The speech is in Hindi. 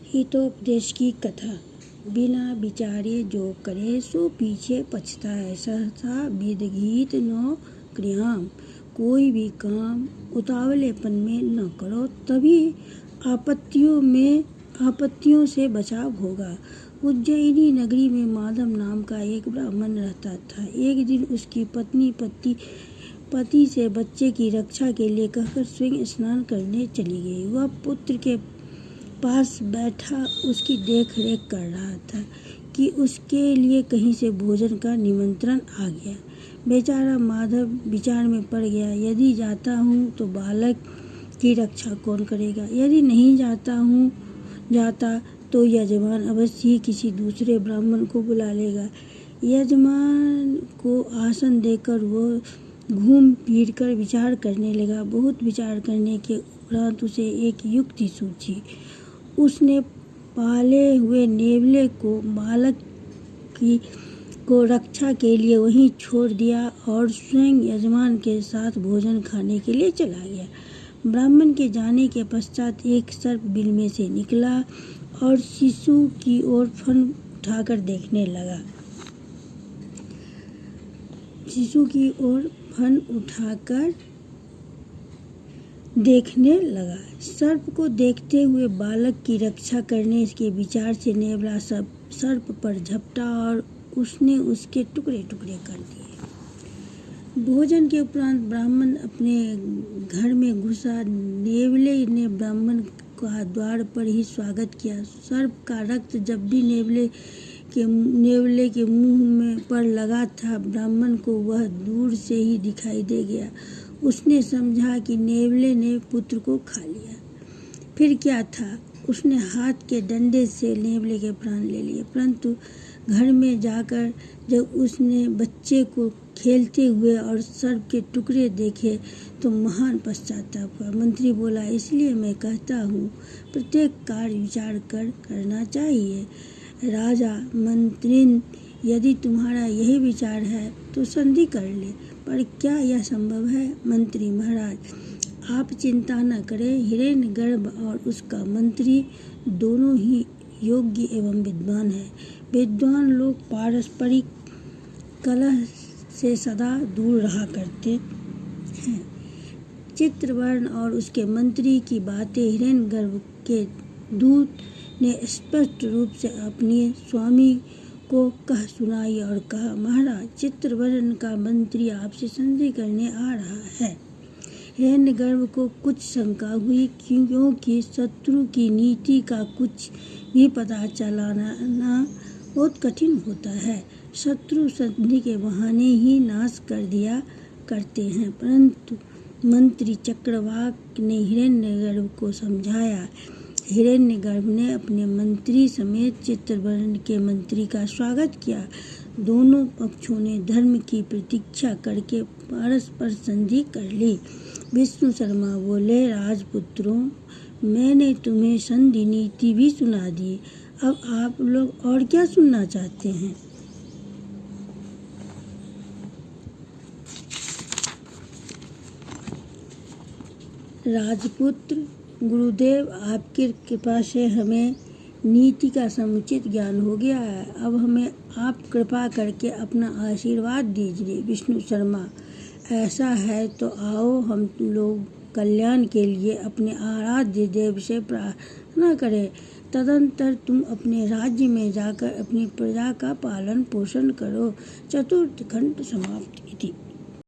हितोपदेश की कथा। बिना विचारे जो करे सो पीछे पछताए, सहसा विदगीत न क्रियाम। कोई भी काम उतावलेपन में न करो, तभी आपत्तियों से बचाव होगा। उज्जयिनी नगरी में माधव नाम का एक ब्राह्मण रहता था। एक दिन उसकी पत्नी पति से बच्चे की रक्षा के लिए कहकर स्वयं स्नान करने चली गई। वह पुत्र के पास बैठा उसकी देख रेख कर रहा था कि उसके लिए कहीं से भोजन का निमंत्रण आ गया। बेचारा माधव विचार में पड़ गया, यदि जाता हूँ तो बालक की रक्षा कौन करेगा? यदि नहीं जाता तो यजमान अवश्य ही किसी दूसरे ब्राह्मण को बुला लेगा। यजमान को आसन देकर वो घूम फिर कर विचार करने लगा। बहुत विचार करने के उपरांत उसे एक युक्ति सूझी। उसने पाले हुए नेवले को बालक को रक्षा के लिए वहीं छोड़ दिया और स्वयं यजमान के साथ भोजन खाने के लिए चला गया। ब्राह्मण के जाने के पश्चात एक सर्प बिल में से निकला और शिशु की ओर फन उठाकर देखने लगा। सर्प को देखते हुए बालक की रक्षा करने के विचार से नेवला सर्प पर झपटा और उसने उसके टुकड़े टुकड़े कर दिए। भोजन के उपरांत ब्राह्मण अपने घर में घुसा। नेवले ने ब्राह्मण का द्वार पर ही स्वागत किया। सर्प का रक्त जब भी नेवले के मुंह पर लगा था, ब्राह्मण को वह दूर से ही दिखाई दे गया। उसने समझा कि नेवले ने पुत्र को खा लिया। फिर क्या था, उसने हाथ के डंडे से नेवले के प्राण ले लिए। परंतु घर में जाकर जब उसने बच्चे को खेलते हुए और सर्प के टुकड़े देखे तो महान पश्चाताप हुआ। मंत्री बोला, इसलिए मैं कहता हूँ प्रत्येक कार्य विचार कर करना चाहिए। राजा मंत्रिन, यदि तुम्हारा यही विचार है तो संधि कर ले, पर क्या यह संभव है? मंत्री, महाराज आप चिंता न करें। हिरण्यगर्भ और उसका मंत्री दोनों ही योग्य एवं विद्वान हैं। विद्वान लोग पारस्परिक कलह से सदा दूर रहा करते हैं। चित्रवर्ण और उसके मंत्री की बातें हिरण्यगर्भ के दूत ने स्पष्ट रूप से अपने स्वामी को कह सुनाई और कहा, महाराज चित्रवर्ण का मंत्री आपसे संधि करने आ रहा है। हिरण्यगर्भ को कुछ शंका हुई, क्योंकि शत्रु की नीति का कुछ भी पता चलाना बहुत कठिन होता है। शत्रु संधि के बहाने ही नाश कर दिया करते हैं। परंतु मंत्री चक्रवाक ने हिरण्यगर्भ को समझाया। हिरण्यगर्भ ने अपने मंत्री समेत चित्रवर्ण के मंत्री का स्वागत किया। दोनों पक्षों ने धर्म की प्रतीक्षा करके परस्पर संधि कर ली। विष्णु शर्मा बोले, राजपुत्रों, मैंने तुम्हें संधि नीति भी सुना दी। अब आप लोग और क्या सुनना चाहते हैं? राजपुत्र, गुरुदेव, आपकी कृपा से हमें नीति का समुचित ज्ञान हो गया है। अब हमें आप कृपा करके अपना आशीर्वाद दीजिए। विष्णु शर्मा, ऐसा है तो आओ हम लोग कल्याण के लिए अपने आराध्य देव से प्रार्थना करें। तदंतर तुम अपने राज्य में जाकर अपनी प्रजा का पालन पोषण करो। चतुर्थ खंड समाप्त।